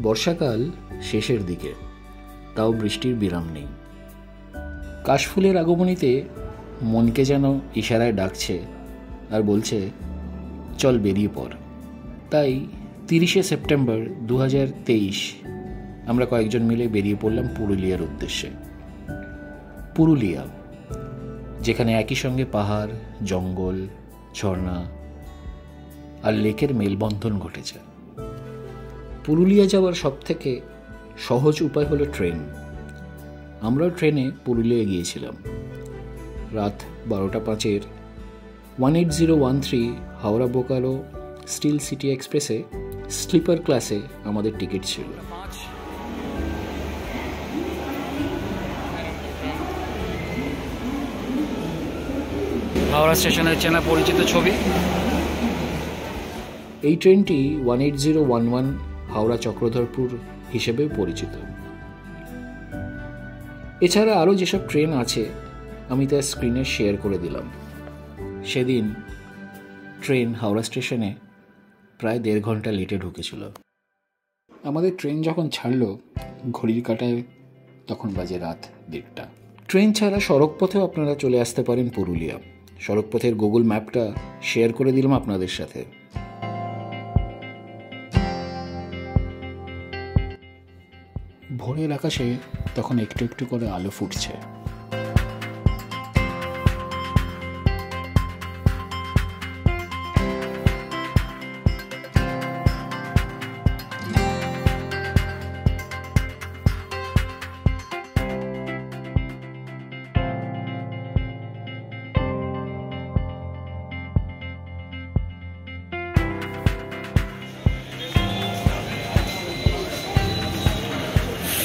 বর্ষাকাল শেষের দিকে, তাও বৃষ্টির বিরাম নেই। কাশফুলের আগমনীতে মনকে যেন ইশারায় ডাকছে আর বলছে চল বেরিয়ে পড়। তাই 30শে সেপ্টেম্বর 2023 আমরা কয়েকজন মিলে বেরিয়ে পড়লাম পুরুলিয়ার উদ্দেশ্যে। পুরুলিয়া, যেখানে একই সঙ্গে পাহাড়, জঙ্গল, ঝর্ণা আর লেকের মেলবন্ধন ঘটেছে। পুরুলিয়া যাওয়ার সবথেকে সহজ উপায় হলো ট্রেন। আমরাও ট্রেনে পুরুলিয়া গিয়েছিলাম। রাত 12:05 18013 হাওড়া বোকারো স্টিল সিটি এক্সপ্রেসে স্লিপার ক্লাসে আমাদের টিকিট ছিল। হাওড়া স্টেশনের চেনা পরিচিত ছবি। এই ট্রেনটি 18011 হাওড়া চক্রধরপুর হিসেবে পরিচিত। এছাড়া আরও যেসব ট্রেন আছে আমি তার স্ক্রিনে শেয়ার করে দিলাম। সেদিন ট্রেন হাওড়া স্টেশনে প্রায় 1.5 ঘন্টা লেটে ঢুকেছিল। আমাদের ট্রেন যখন ছাড়লো ঘড়ির কাঁটায় তখন বাজে রাত 1:30। ট্রেন ছাড়া সড়কপথেও আপনারা চলে আসতে পারেন পুরুলিয়া। সড়কপথের গুগল ম্যাপটা শেয়ার করে দিলাম আপনাদের সাথে। ভোরের আকাশে তখন একটু একটু করে আলো ফুটছে।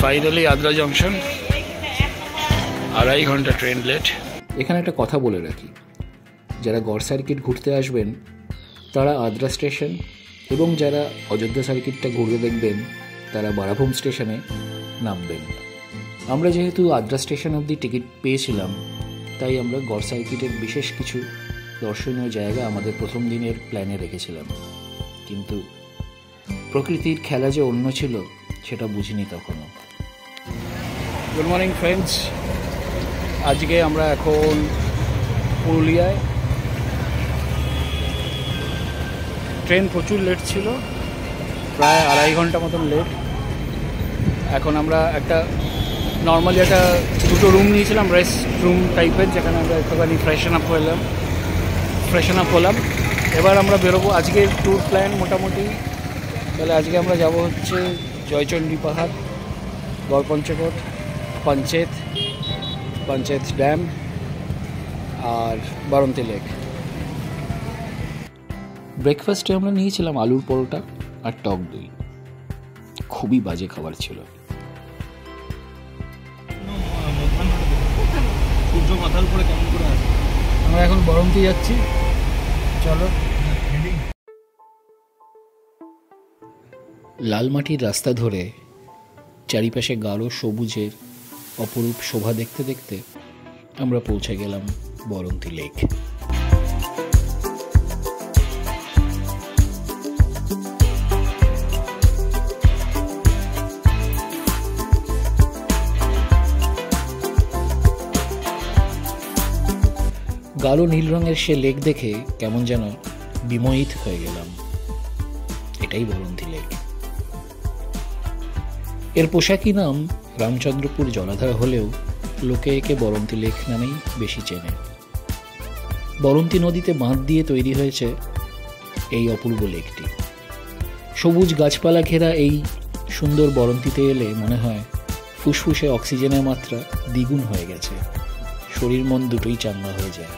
ফাইনালি আদ্রা জংশন, 2.5 ঘন্টা ট্রেন লেট। এখানে একটা কথা বলে রাখি, যারা গড় সার্কিট ঘুরতে আসবেন তারা আদ্রা স্টেশন, এবং যারা অযোধ্যা সার্কিটটা ঘুরে দেখবেন তারা বারাভূম স্টেশনে নামবেন। আমরা যেহেতু আদ্রা স্টেশন অবধি টিকিট পেয়েছিলাম, তাই আমরা গড় সার্কিটের বিশেষ কিছু দর্শনীয় জায়গা আমাদের প্রথম দিনের প্ল্যানে রেখেছিলাম। কিন্তু প্রকৃতির খেলা যে অন্য ছিল সেটা বুঝিনি তখনও। গুড মর্নিং ফ্রেন্ডস, আজকে আমরা এখন পুরুলিয়ায়। ট্রেন প্রচুর লেট ছিল, প্রায় 2.5 ঘন্টা মতন লেট। এখন আমরা একটা নর্মালি একটা 2টো রুম নিয়েছিলাম, রেস্ট রুম টাইপের, যেখানে আমরা একটুখানি ফ্রেশন আপ হলাম। এবার আমরা বেরোবো। আজকের ট্যুর প্ল্যান মোটামুটি, তাহলে আজকে আমরা যাব হচ্ছে জয়চণ্ডী পাহাড়, গড়পঞ্চকোট, পঞ্চায়েত ড্যাম আর বারন্তি লেক। ব্রেকফাস্টে আমরা নিয়েছিলাম আলুর পরোটা আর টক দই। খুবই বাজে খাবার ছিল। আমরা এখন বারন্তি যাচ্ছি, চলো। লাল মাটির রাস্তা ধরে চারিপাশে গাঢ় সবুজের অপরূপ শোভা দেখতে দেখতে আমরা পৌঁছে গেলাম বরন্তি লেক। গাঢ় নীল রঙের সে লেক দেখে কেমন যেন বিমোহিত হয়ে গেলাম। এটাই বরন্তি লেক। এর পোশাকি নাম রামচন্দ্রপুর জলাধার হলেও লোকে একে বরন্তি লেক নামেই বেশি চেনে। বরন্তি নদীতে বাঁধ দিয়ে তৈরি হয়েছে এই অপূর্ব লেকটি। সবুজ গাছপালা ঘেরা এই সুন্দর বরন্তিতে এলে মনে হয় ফুসফুসে অক্সিজেনের মাত্রা দ্বিগুণ হয়ে গেছে, শরীর মন দুটোই চাঙ্গা হয়ে যায়।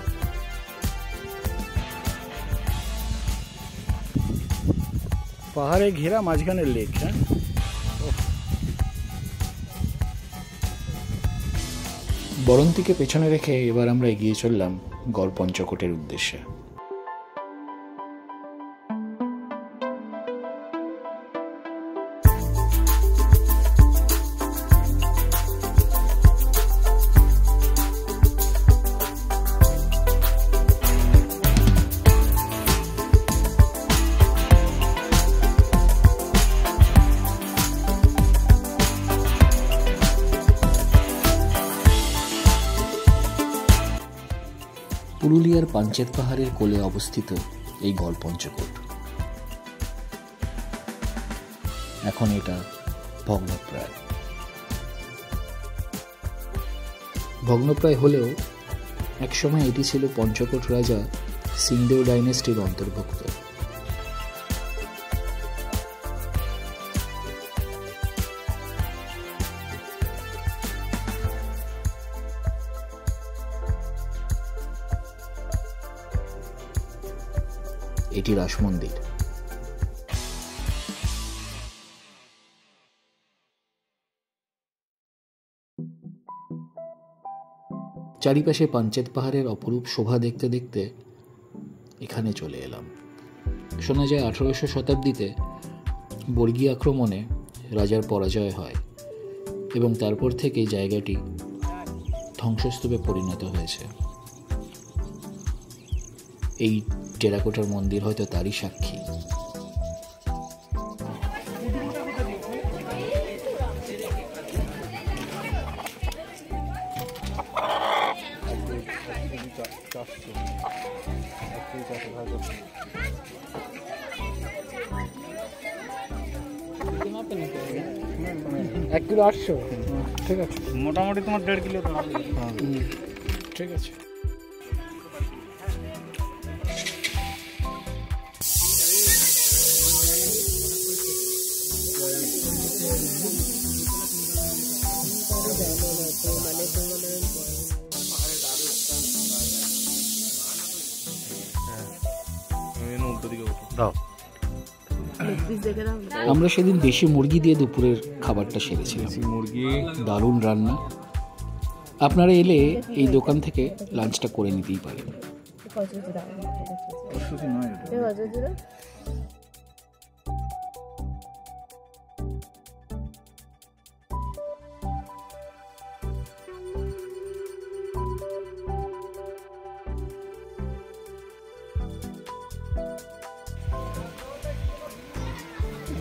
পাহাড়ে ঘেরা মাঝখানের লেক। হ্যাঁ, বরন্তিকে পেছনে রেখে এবার আমরা এগিয়ে চললাম গড়পঞ্চকোটের উদ্দেশ্যে। পুরুলিয়ার পাঞ্চেত পাহাড়ের কোলে অবস্থিত এই গড় পঞ্চকোট। এখন এটা ভগ্নপ্রায়। ভগ্নপ্রায় হলেও একসময় এটি ছিল পঞ্চকোট রাজা সিংদেও ডাইনেস্টির অন্তর্ভুক্ত। এটি রাস মন্দির। চারিপাশে পাঞ্চেত পাহাড়ের অপরূপ শোভা দেখতে দেখতে এখানে চলে এলাম। শোনা যায় 1800 শতাব্দীতে বর্গী আক্রমণে রাজার পরাজয় হয় এবং তারপর থেকে জায়গাটি ধ্বংসস্তূপে পরিণত হয়েছে। এই টেরাকোটার মন্দির হয়তো তারই সাক্ষী। এক কিলো 800, ঠিক আছে। মোটামুটি তোমার 1.5 কিলো তো হবে। ঠিক আছে। আমরা সেদিন দেশি মুরগি দিয়ে দুপুরের খাবারটা সেরেছিলাম। মুরগি দারুণ রান্না। আপনারা এলে এই দোকান থেকে লাঞ্চটা করে নিতেই পারেন।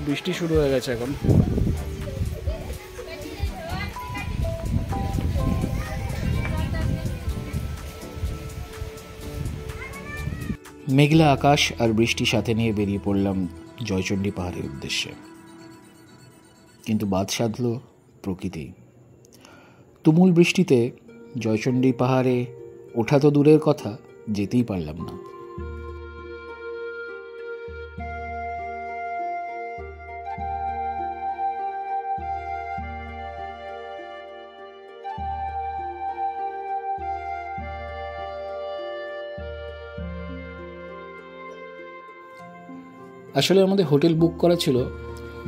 বৃষ্টি শুরু হয়ে গেছে এখন। মেঘলা আকাশ আর বৃষ্টি সাথে নিয়ে বেরিয়ে পড়লাম জয়চণ্ডী পাহাড়ের উদ্দেশ্যে। কিন্তু বাদ সাধল প্রকৃতি। তুমুল বৃষ্টিতে জয়চণ্ডী পাহাড়ে ওঠা তো দূরের কথা, যেতেই পারলাম না। আসলে আমাদের হোটেল বুক করা ছিল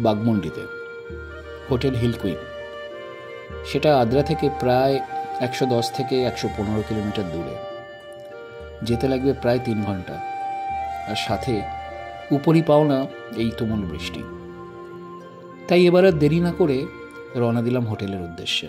বাগমুন্ডিতে, হোটেল হিল কুইন। সেটা আদ্রা থেকে প্রায় 110 থেকে 115 কিলোমিটার দূরে। যেতে লাগবে প্রায় 3 ঘন্টা, আর সাথে উপরই পাওনা এই তুমুল বৃষ্টি। তাই এবার আর দেরি না করে রওনা দিলাম হোটেলের উদ্দেশ্যে।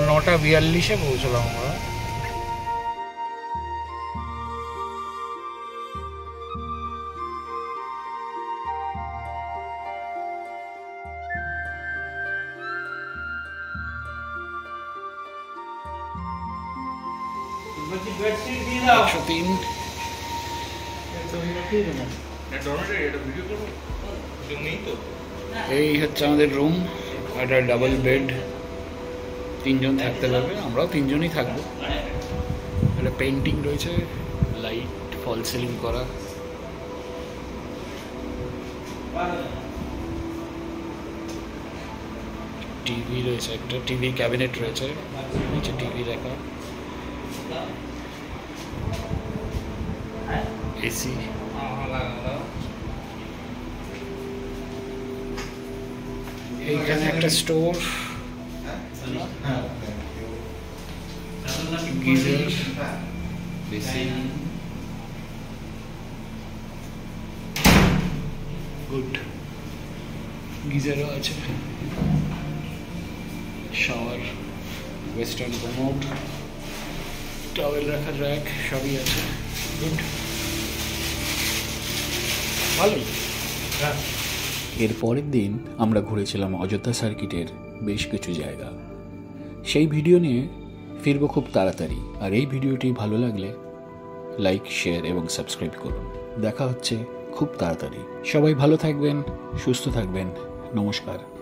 নটা 42-এ পৌঁছলাম আমরা। এই হচ্ছে আমাদের রুম, একটা ডাবল বেড, 3 জন থাকতে পারবে। আমরাও 3 জনই থাকবো। একটা পেন্টিং রয়েছে, লাইট ফল সিলিং করা। টিভি রয়েছে, একটা টিভি ক্যাবিনেট রয়েছে, নিচে টিভি রাখা, এসি। এইখানে একটা স্টোর, গিজার, বেসিন, গুড, গিজারও আছে। শাওয়ার, ওয়েস্টার্ন কমোড, টাওয়েল রাখার র্যাক সবই আছে। গুড, ভালোই। হ্যাঁ, এর পরের দিন আমরা ঘুরেছিলাম অযোধ্যা সার্কিটের বেশ কিছু জায়গা। সেই ভিডিও নিয়ে ফিরবো খুব তাড়াতাড়ি। আর এই ভিডিওটি ভালো লাগলে লাইক, শেয়ার এবং সাবস্ক্রাইব করুন। দেখা হচ্ছে খুব তাড়াতাড়ি। সবাই ভালো থাকবেন, সুস্থ থাকবেন। নমস্কার।